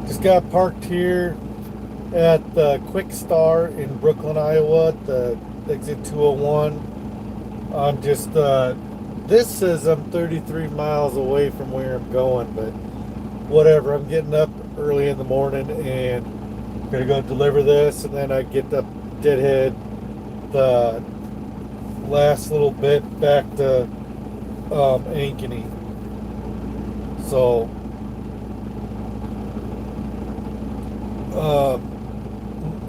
Just got parked here at the Quick Star in Brooklyn, Iowa, at the exit 201. I'm just, this says I'm 33 miles away from where I'm going, but whatever. I'm getting up early in the morning and gonna go deliver this, and then I get up Deadhead the last little bit back to Ankeny. So,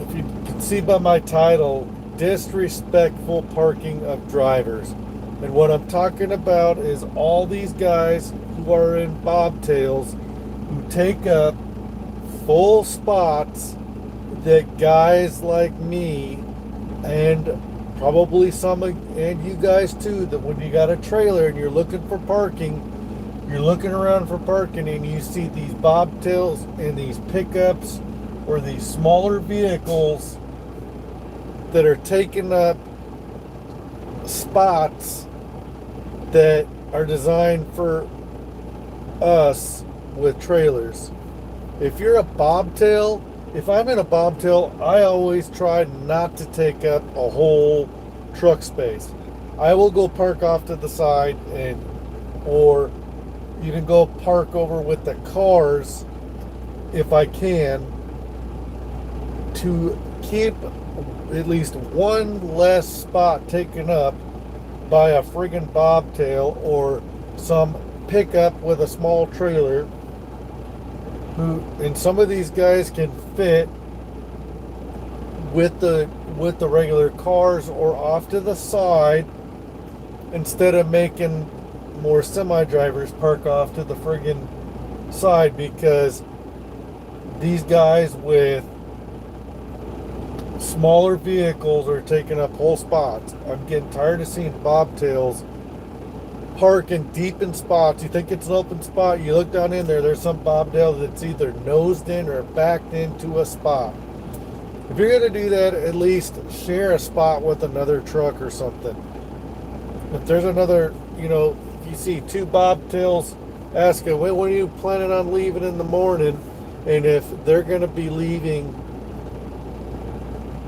if you can see by my title, disrespectful parking of drivers. And what I'm talking about is all these guys who are in bobtails who take up full spots that guys like me and probably some and you guys too, that when you got a trailer and you're looking for parking, you're looking around for parking and you see these bobtails and these pickups or these smaller vehicles that are taking up spots that are designed for us with trailers. If you're a bobtail, if I'm in a bobtail, I always try not to take up a whole truck space. I will go park off to the side and or even go park over with the cars if I can, to keep at least one less spot taken up by a friggin' bobtail or some pickup with a small trailer. Who, and some of these guys can fit with the regular cars or off to the side, instead of making more semi drivers park off to the friggin' side, because these guys with smaller vehicles are taking up whole spots. I'm getting tired of seeing bobtails parking deep in spots. You think it's an open spot, you look down in there, there's some bobtail that's either nosed in or backed into a spot. If you're going to do that, at least share a spot with another truck or something. If there's another, if you see two bobtails, ask them, when are you planning on leaving in the morning? And if they're going to be leaving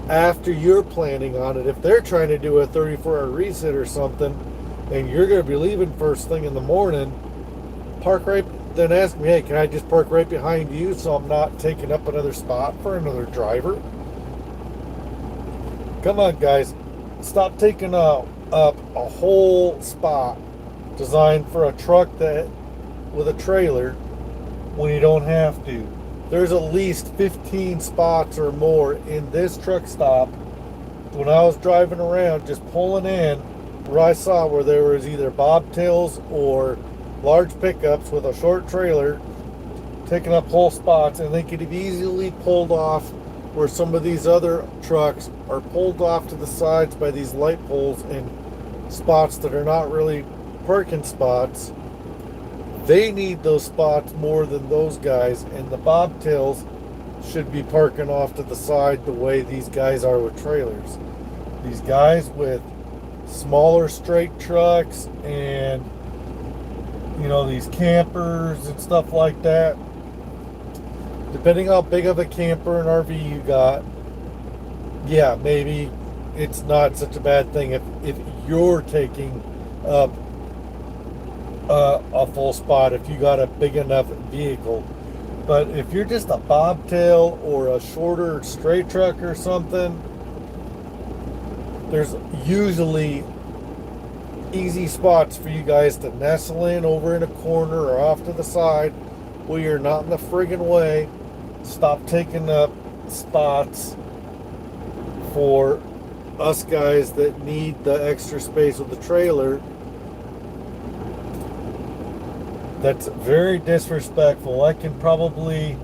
after you're planning on it, if they're trying to do a 34-hour reset or something, and you're going to be leaving first thing in the morning, then ask me, hey, can I just park right behind you so I'm not taking up another spot for another driver? Come on, guys. Stop taking up a whole spot designed for a truck with a trailer when you don't have to. There's at least 15 spots or more in this truck stop. When I was driving around, just pulling in, where I saw where there was either bobtails or large pickups with a short trailer taking up whole spots, and they could have easily pulled off where some of these other trucks are pulled off to the sides by these light poles and spots that are not really parking spots. They need those spots more than those guys, and the bobtails should be parking off to the side the way these guys are with trailers. These guys with smaller straight trucks and these campers and stuff like that, depending how big of a camper and RV you got, yeah, maybe it's not such a bad thing if you're taking up a full spot, if you got a big enough vehicle. But if you're just a bobtail or a shorter straight truck or something, there's usually easy spots for you guys to nestle in over in a corner or off to the side where you're not in the friggin' way. Stop taking up spots for us guys that need the extra space with the trailer. That's very disrespectful. I can probably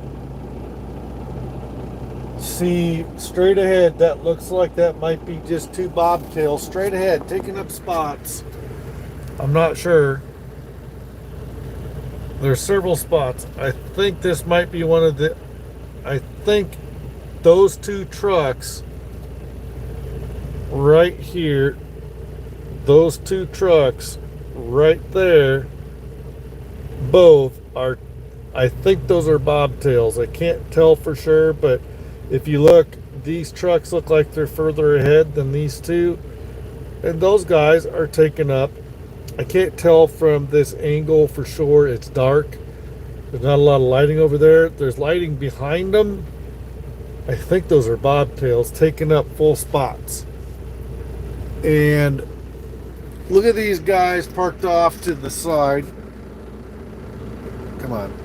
see straight ahead, that looks like that might be just two bobtails straight ahead taking up spots. I'm not sure. There's several spots. I think this might be one of the, I think those two trucks right here, those two trucks right there, both are, I think those are bobtails. I can't tell for sure, but if you look, these trucks look like they're further ahead than these two, and those guys are taking up. I can't tell from this angle for sure. It's dark. There's not a lot of lighting over there. There's lighting behind them. I think those are bobtails taking up full spots. And look at these guys parked off to the side. Come on.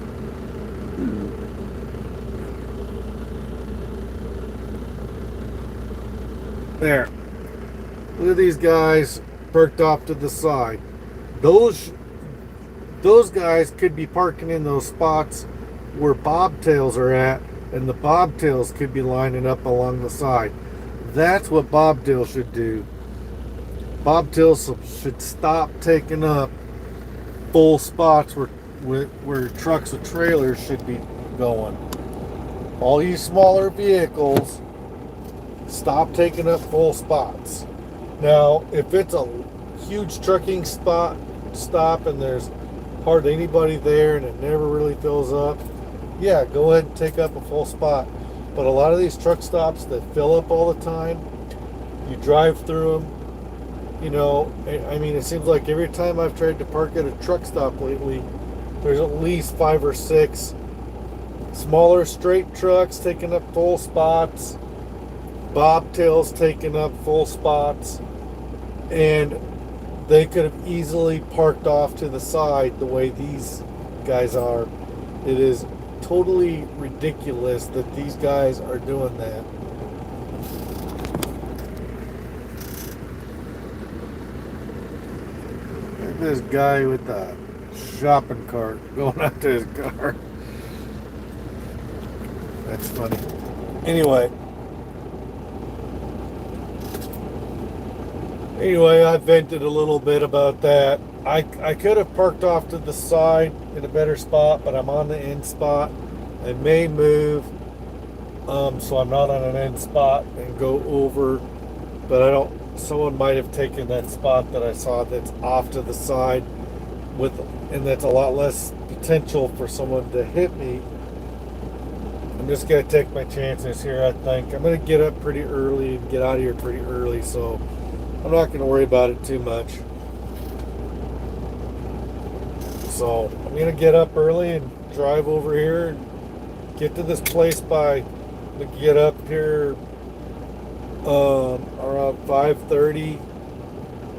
There. Look at these guys parked off to the side. Those guys could be parking in those spots where bobtails are at, and the bobtails could be lining up along the side. That's what bobtails should do. Bobtails should stop taking up full spots where trucks or trailers should be going. All you smaller vehicles, stop taking up full spots. Now, if it's a huge trucking stop and there's hardly anybody there and it never really fills up, yeah, go ahead and take up a full spot. But a lot of these truck stops that fill up all the time, you drive through them, I mean, it seems like every time I've tried to park at a truck stop lately, there's at least 5 or 6 smaller straight trucks taking up full spots, bobtails taking up full spots, and they could have easily parked off to the side the way these guys are. It is totally ridiculous that these guys are doing that. Look at this guy with the shopping cart going out to his car. That's funny. Anyway, I vented a little bit about that. I could have parked off to the side in a better spot, but I'm on the end spot. I may move so I'm not on an end spot and go over, but I don't. Someone might have taken that spot that I saw that's off to the side and that's a lot less potential for someone to hit me. I'm just gonna take my chances here. I think I'm gonna get up pretty early and get out of here pretty early, so I'm not going to worry about it too much. So I'm going to get up early and drive over here and get to this place get up here around 5:30,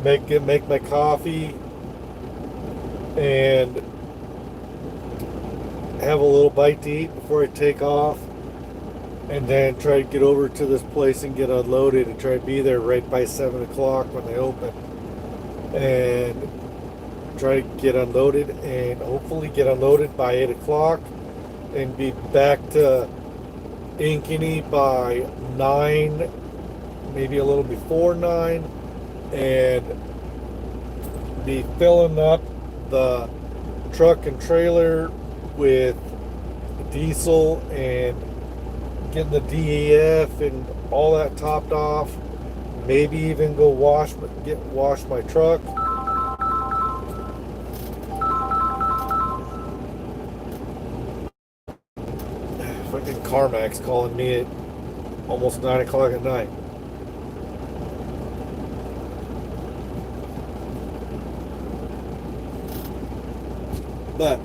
make my coffee and have a little bite to eat before I take off. And then try to get over to this place and get unloaded and try to be there right by 7 o'clock when they open. And try to get unloaded and hopefully get unloaded by 8 o'clock and be back to Ankeny by 9, maybe a little before 9, and be filling up the truck and trailer with diesel and getting the DEF and all that topped off. Maybe even go wash my truck. Fucking CarMax calling me at almost 9 o'clock at night. But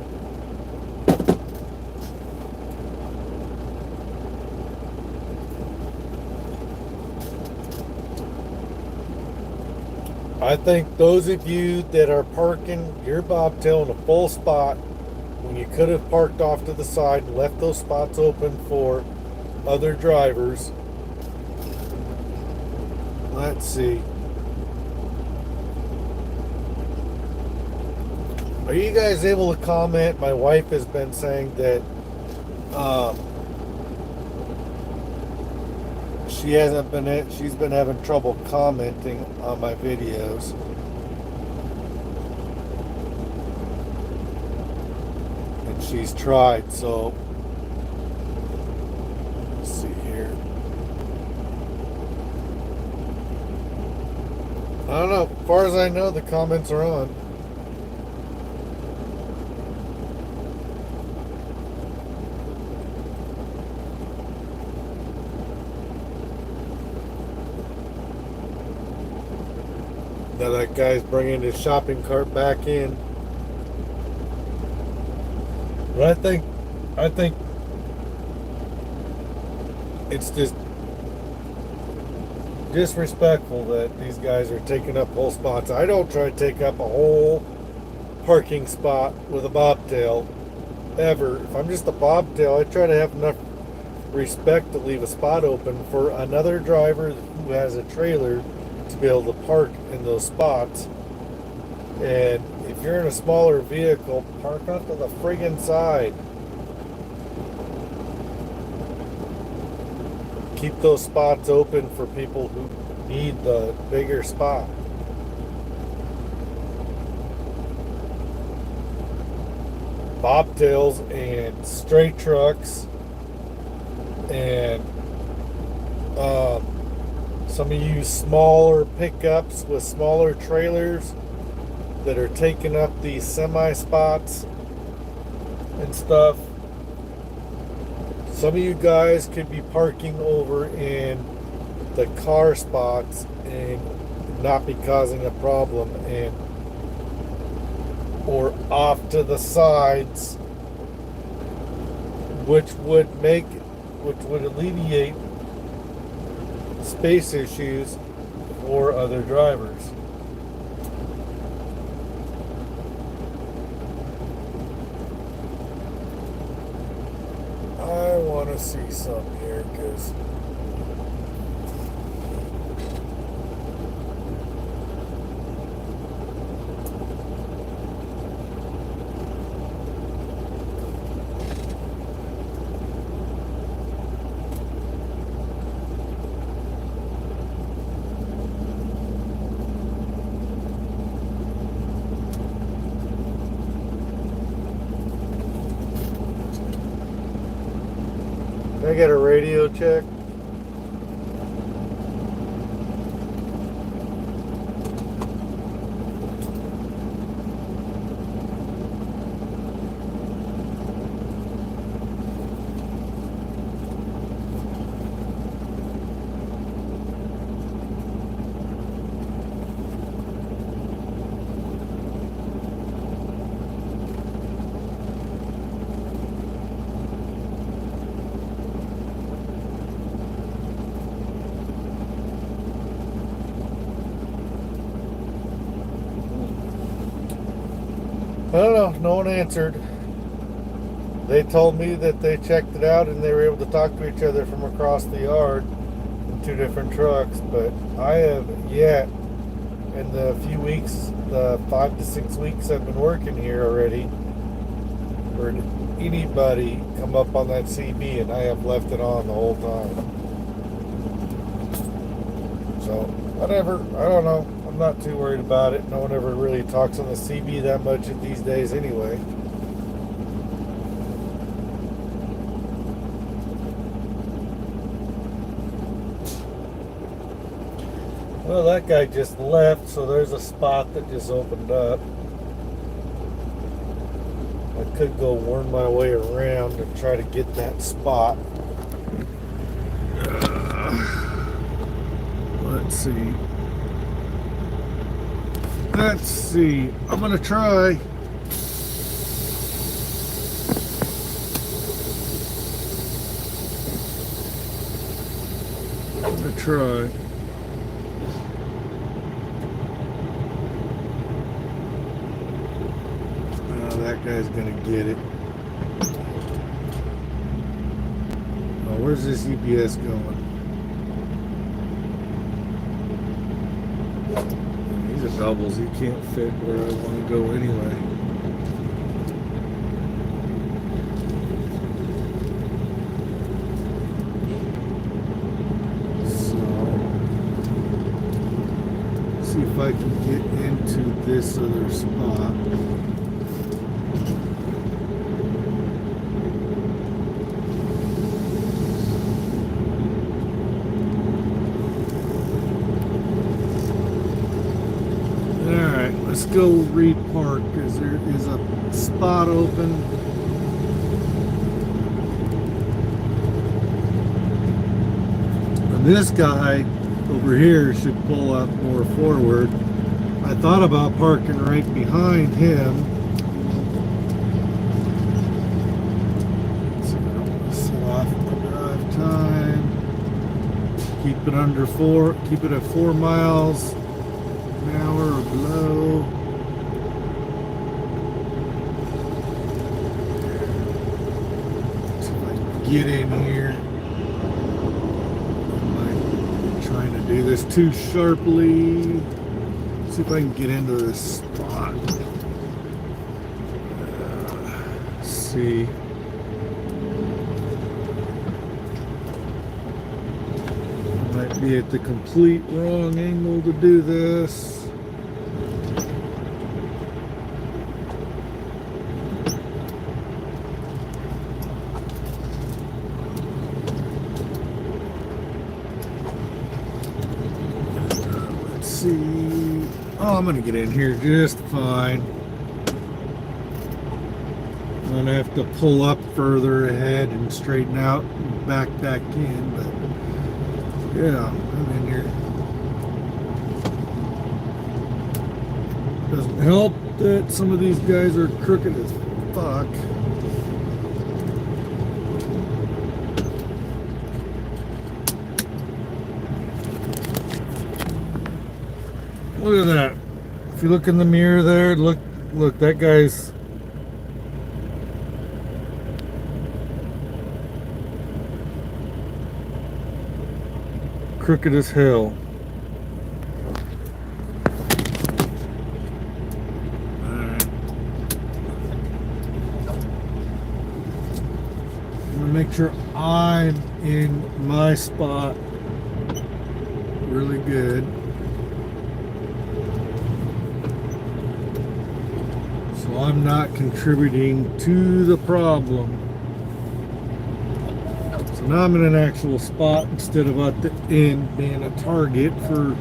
I think those of you that are parking your bobtail in a full spot when you could have parked off to the side and left those spots open for other drivers. Let's see. Are you guys able to comment? My wife has been saying that she's been having trouble commenting on my videos. And she's tried, so let's see here. I don't know. As far as I know, the comments are on. Now that guy's bringing his shopping cart back in. But I think it's just disrespectful that these guys are taking up whole spots. I don't try to take up a whole parking spot with a bobtail ever. If I'm just a bobtail, I try to have enough respect to leave a spot open for another driver who has a trailer to be able to park in those spots. And if you're in a smaller vehicle, park off to the friggin' side. Keep those spots open for people who need the bigger spot. Bobtails and straight trucks and some of you smaller pickups with smaller trailers that are taking up these semi spots and stuff. Some of you guys could be parking over in the car spots and not be causing a problem, and or off to the sides, which would alleviate space issues for other drivers. I want to see some here because I get a radio check. I don't know, no one answered. They told me that they checked it out and they were able to talk to each other from across the yard in two different trucks, but I have yet, in the few weeks, the 5 to 6 weeks I've been working here already, for anybody come up on that CB, and I have left it on the whole time. So, whatever, I don't know. I'm not too worried about it. No one ever really talks on the CB that much these days anyway. Well, that guy just left, so there's a spot that just opened up. I could go worm my way around and try to get that spot. Let's see. Let's see. I'm gonna try. I'm gonna try. That guy's gonna get it. Oh, where's this EPS going? These are doubles. He can't fit where I want to go anyway. So, see if I can get into this other spot. Let's go repark because there is a spot open. And this guy over here should pull up more forward I thought about parking right behind him. So I don't want to set off my drive time. Keep it under 4, keep it at 4 miles an hour or below. See if I can get in here. I'm trying to do this too sharply. See if I can get into this spot. Let's see. Might be at the complete wrong angle to do this. Let's see. Oh, I'm gonna get in here just fine. I'm gonna have to pull up further ahead and straighten out and back in, but yeah, I'm in here. Doesn't help that some of these guys are crooked as fuck. Look at that. If you look in the mirror there, look, that guy's crooked as hell. Alright. I'm gonna make sure I'm in my spot really good. So I'm not contributing to the problem. So now I'm in an actual spot instead of at the end being a target for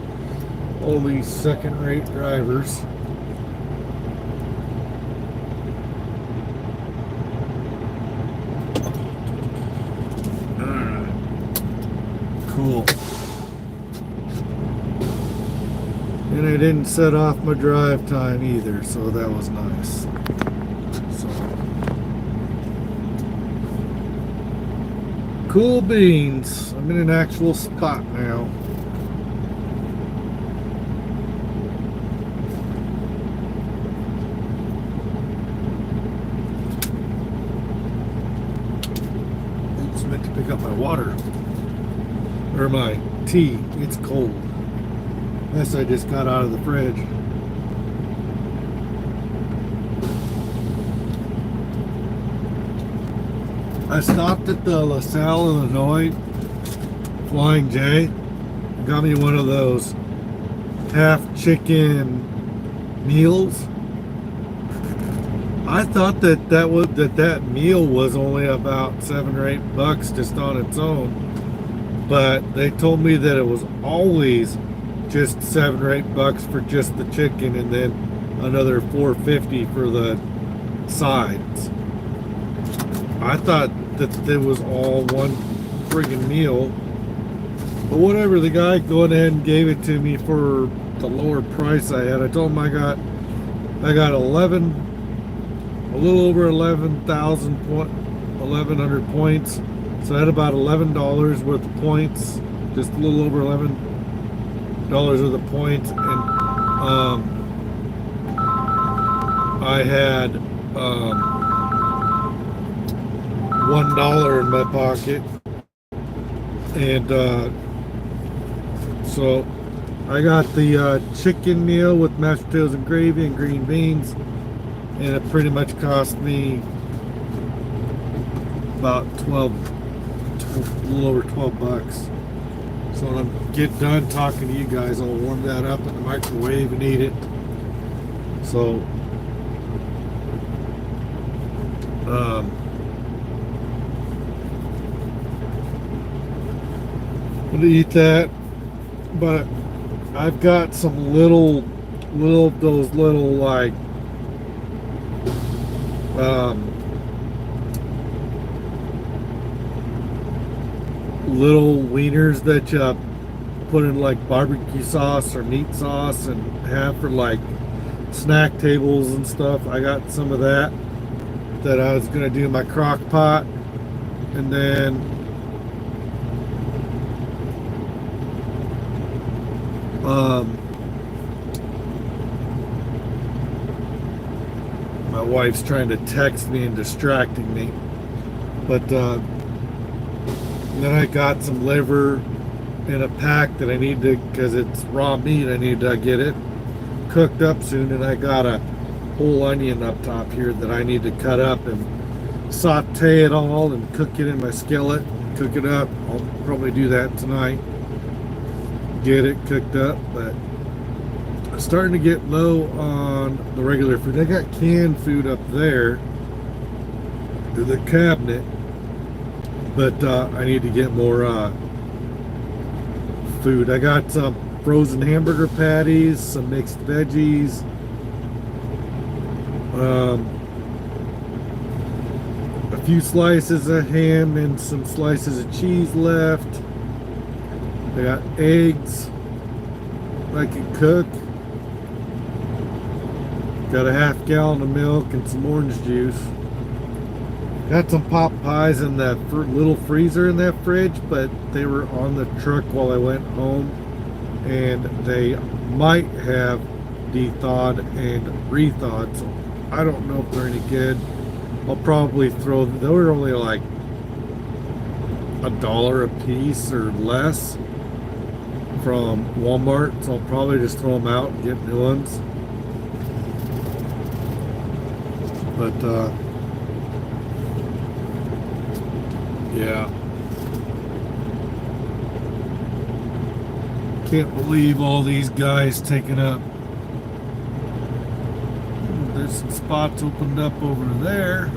all these second-rate drivers. Alright. Cool. And I didn't set off my drive time either, so that was nice. So, cool beans. I'm in an actual spot now. Oops, meant to pick up my water. Or my tea. It's cold. This I just got out of the fridge. I stopped at the LaSalle, Illinois Flying J. Got me one of those half chicken meals. I thought that meal was only about $7 or $8 just on its own, but they told me that it was always just $7 or $8 for just the chicken, and then another $4.50 for the sides. I thought that it was all one friggin' meal, but whatever. The guy went ahead and gave it to me for the lower price I had. I told him I got a little over 1,100 points, so I had about $11 worth of points, just a little over $11 of the points, and I had $1 in my pocket, and so I got the chicken meal with mashed potatoes and gravy and green beans, and it pretty much cost me about a little over $12. So when I get done talking to you guys, I'll warm that up in the microwave and eat it. So, I'm gonna eat that, but I've got some those little like, little wieners that you put in like barbecue sauce or meat sauce and have for like snack tables and stuff. I got some of that I was gonna do in my crock pot. And then my wife's trying to text me and distracting me. But then I got some liver in a pack that I need to, because it's raw meat, I need to get it cooked up soon. And I got a whole onion up top here that I need to cut up and saute it all and cook it in my skillet, cook it up. I'll probably do that tonight, get it cooked up. But I'm starting to get low on the regular food. I got canned food up there in the cabinet, but I need to get more food. I got some frozen hamburger patties, some mixed veggies, a few slices of ham and some slices of cheese left. I got eggs I can cook. Got a half gallon of milk and some orange juice. Got some pot pies in that little freezer in that fridge, but they were on the truck while I went home, and they might have de-thawed and re-thawed, so I don't know if they're any good. I'll probably they were only like $1 a piece or less from Walmart, so I'll probably just throw them out and get new ones. But yeah, can't believe all these guys taking up. There's some spots opened up over there.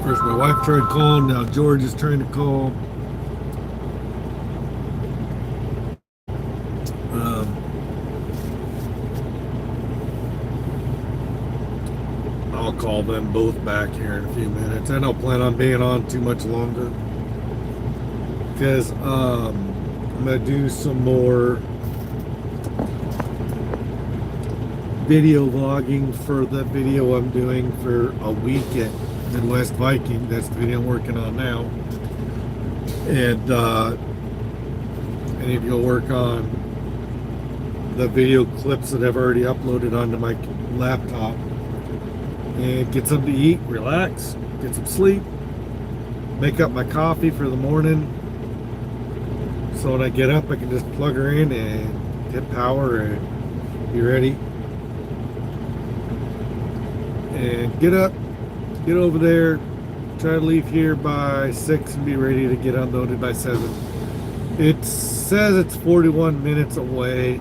First my wife tried calling, now George is trying to call. I'll call them both back here in a few minutes. I don't plan on being on too much longer, because I'm gonna do some more video vlogging for the video I'm doing for a week at Midwest Viking. That's the video I'm working on now. And any of you'll work on the video clips that I've already uploaded onto my laptop, and get something to eat, relax, get some sleep, make up my coffee for the morning, so when I get up I can just plug her in and hit power and be ready. And get up, get over there, try to leave here by 6 and be ready to get unloaded by 7. It says it's 41 minutes away,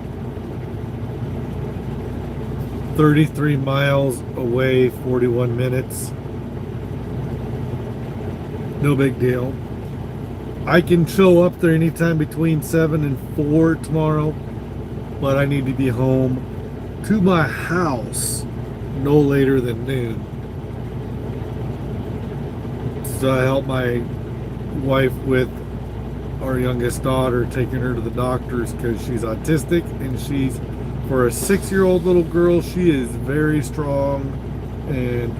33 miles away, 41 minutes. No big deal. I can show up there anytime between 7 and 4 tomorrow, but I need to be home to my house no later than noon. So I help my wife with our youngest daughter, taking her to the doctors because she's autistic, and she's, for a 6-year-old little girl, she is very strong, and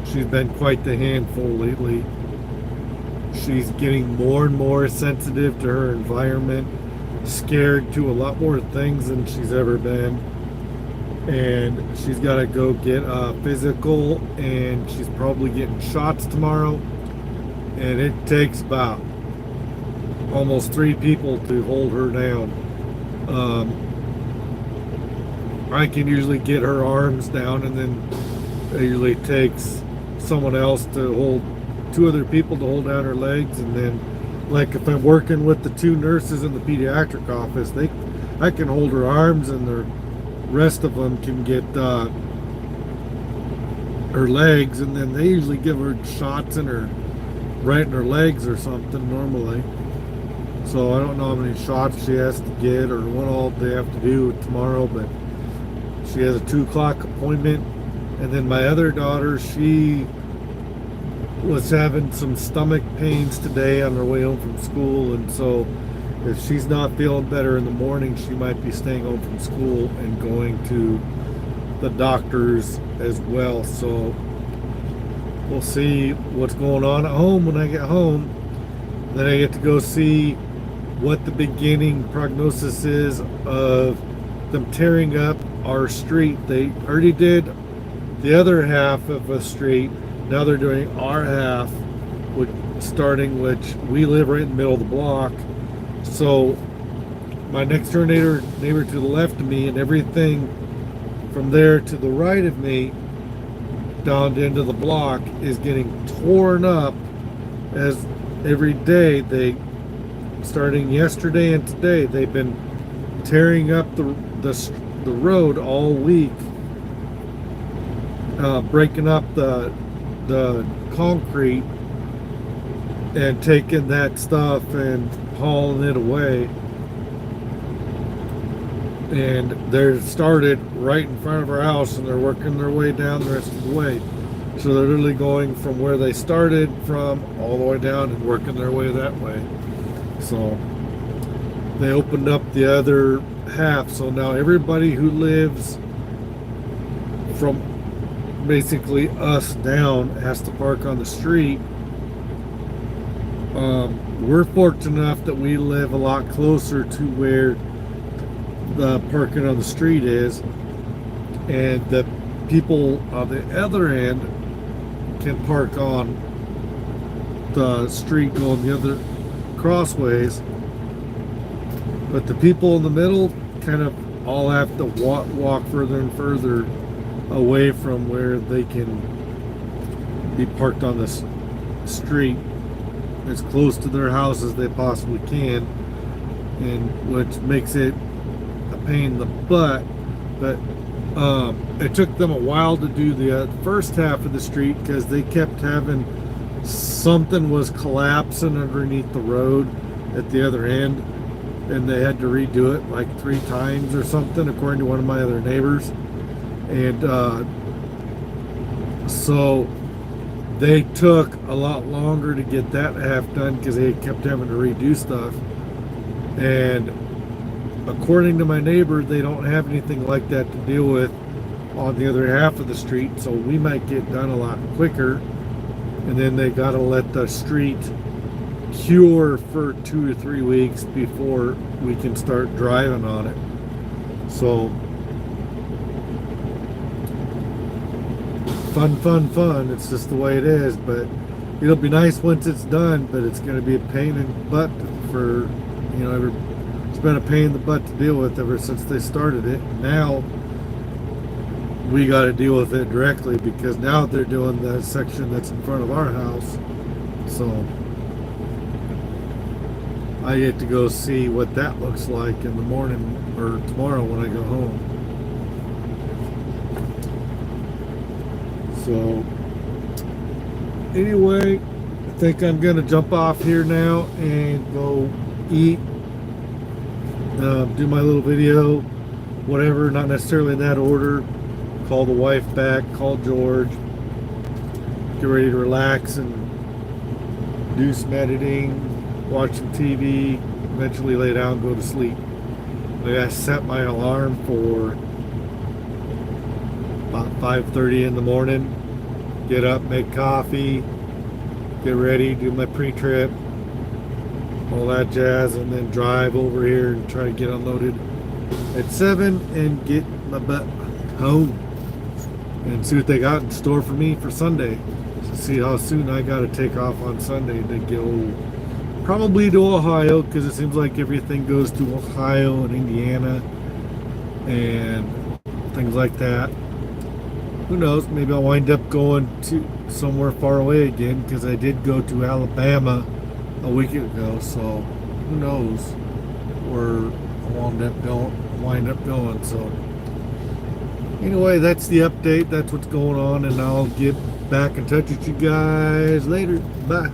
she's been quite the handful lately. She's getting more and more sensitive to her environment, scared to a lot more things than she's ever been, and she's got to go get a physical, and she's probably getting shots tomorrow, and it takes about almost 3 people to hold her down. I can usually get her arms down, and then it usually takes someone else to hold, 2 other people to hold down her legs. And then, like, if I'm working with the 2 nurses in the pediatric office, I can hold her arms, and the rest of them can get her legs, and then they usually give her shots in her right in her legs or something normally. So I don't know how many shots she has to get or what all they have to do tomorrow, but She has a 2 o'clock appointment. And then my other daughter, she was having some stomach pains today on her way home from school. And so if she's not feeling better in the morning, she might be staying home from school and going to the doctor's as well. So we'll see what's going on at home when I get home. Then I get to go see what the beginning prognosis is of them tearing up our street. They already did the other half of a street. Now they're doing our half, which which we live right in the middle of the block. So my next door neighbor to the left of me, and everything from there to the right of me down into the block is getting torn up as every day starting yesterday and today, they've been tearing up the road all week, breaking up the concrete and taking that stuff and hauling it away. And they're started right in front of our house, and they're working their way down the rest of the way. So they're literally going from where they started from all the way down and working their way that way. So they opened up the other half. So now everybody who lives from basically us down has to park on the street. We're fortunate enough that we live a lot closer to where the parking on the street is, and the people on the other end can park on the street going the other crossways, but the people in the middle kind of all have to walk further and further away from where they can be parked on this street as close to their house as they possibly can, and which makes it a pain in the butt. But it took them a while to do the first half of the street because they kept having something was collapsing underneath the road at the other end, and they had to redo it like 3 times or something, according to one of my other neighbors. And so they took a lot longer to get that half done because they kept having to redo stuff. And according to my neighbor, they don't have anything like that to deal with on the other half of the street, so we might get done a lot quicker. And then they got to let the street cure for 2 or 3 weeks before we can start driving on it. So fun. It's just the way it is, but it'll be nice once it's done, but it's going to be a pain in the butt for, it's been a pain in the butt to deal with ever since they started it. Now we got to deal with it directly because now they're doing the section that's in front of our house. So I get to go see what that looks like in the morning or tomorrow when I go home. So anyway, I think I'm gonna jump off here now and go eat, do my little video, whatever, not necessarily in that order. Call the wife back, call George, get ready to relax and do some editing, watch some TV, eventually lay down and go to sleep. I gotta set my alarm for about 5:30 in the morning, get up, make coffee, get ready, do my pre-trip, all that jazz, and then drive over here and try to get unloaded at 7 and get my butt home and see what they got in store for me for Sunday. So see how soon I got to take off on Sunday to go probably to Ohio, because it seems like everything goes to Ohio and Indiana and things like that. Who knows, maybe I'll wind up going to somewhere far away again, because I did go to Alabama a week ago, so who knows where I'll wind up going. So anyway, that's the update, that's what's going on, and I'll get back in touch with you guys later. Bye.